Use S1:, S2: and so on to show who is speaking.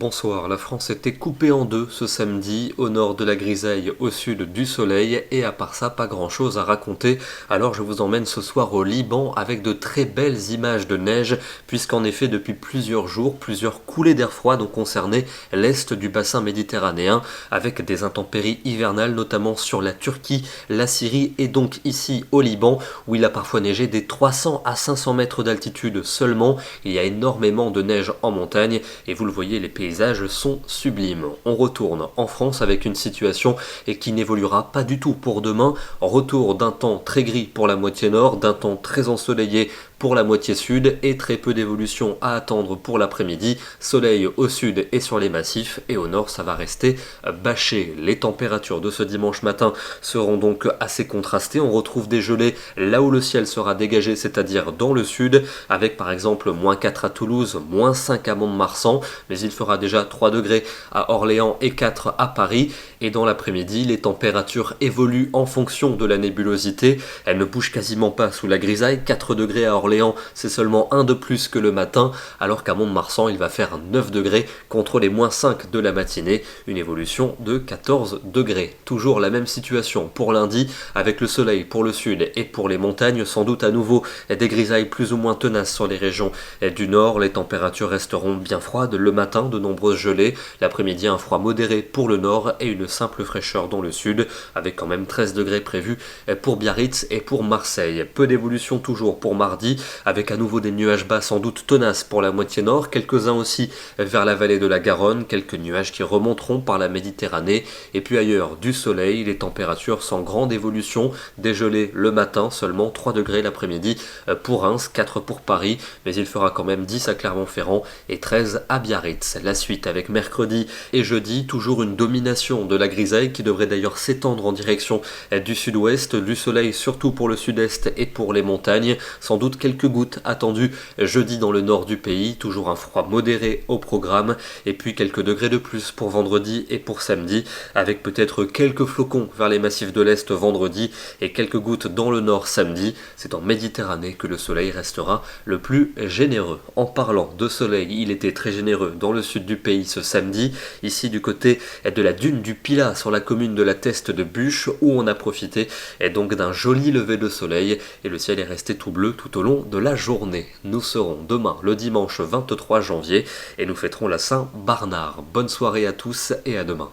S1: Bonsoir, la France était coupée en deux ce samedi, au nord de la grisaille, au sud du soleil, et à part ça, pas grand chose à raconter. Alors je vous emmène ce soir au Liban avec de très belles images de neige, puisqu'en effet depuis plusieurs jours, plusieurs coulées d'air froid ont concerné l'est du bassin méditerranéen, avec des intempéries hivernales notamment sur la Turquie, la Syrie et donc ici au Liban, où il a parfois neigé des 300 à 500 mètres d'altitude seulement. Il y a énormément de neige en montagne, et vous le voyez, les paysages sont sublimes. On retourne en France avec une situation qui n'évoluera pas du tout pour demain. Retour d'un temps très gris pour la moitié nord, d'un temps très ensoleillé pour la moitié sud et très peu d'évolution à attendre pour l'après-midi. Soleil au sud et sur les massifs, et au nord ça va rester bâché. Les températures de ce dimanche matin seront donc assez contrastées. On retrouve des gelées là où le ciel sera dégagé, c'est-à-dire dans le sud, avec par exemple -4 à Toulouse, -5 à Mont-de-Marsan, mais il fera déjà 3 degrés à Orléans et 4 à Paris. Et dans l'après-midi, les températures évoluent en fonction de la nébulosité. Elles ne bougent quasiment pas sous la grisaille. 4 degrés à Orléans, c'est seulement 1 de plus que le matin, alors qu'à Mont-de-Marsan, il va faire 9 degrés contre les -5 de la matinée, une évolution de 14 degrés. Toujours la même situation pour lundi, avec le soleil pour le sud et pour les montagnes, sans doute à nouveau des grisailles plus ou moins tenaces sur les régions du nord. Les températures resteront bien froides le matin, de nombreuses gelées, l'après-midi un froid modéré pour le nord et une simple fraîcheur dans le sud, avec quand même 13 degrés prévus pour Biarritz et pour Marseille. Peu d'évolution toujours pour mardi, avec à nouveau des nuages bas sans doute tenaces pour la moitié nord, quelques-uns aussi vers la vallée de la Garonne, quelques nuages qui remonteront par la Méditerranée, et puis ailleurs du soleil, les températures sans grande évolution, des gelées le matin, seulement 3 degrés l'après-midi pour Reims, 4 pour Paris, mais il fera quand même 10 à Clermont-Ferrand et 13 à Biarritz. La suite avec mercredi et jeudi, toujours une domination de la grisaille qui devrait d'ailleurs s'étendre en direction du sud-ouest, du soleil surtout pour le sud-est et pour les montagnes, sans doute quelques gouttes attendues jeudi dans le nord du pays, toujours un froid modéré au programme, et puis quelques degrés de plus pour vendredi et pour samedi, avec peut-être quelques flocons vers les massifs de l'est vendredi et quelques gouttes dans le nord samedi. C'est en Méditerranée que le soleil restera le plus généreux. En parlant de soleil, il était très généreux dans le sud du pays ce samedi, ici du côté de la dune du Pilat sur la commune de la Teste de Buch, où on a profité donc d'un joli lever de soleil, et le ciel est resté tout bleu tout au long de la journée. Nous serons demain le dimanche 23 janvier et nous fêterons la Saint-Barnard. Bonne soirée à tous et à demain.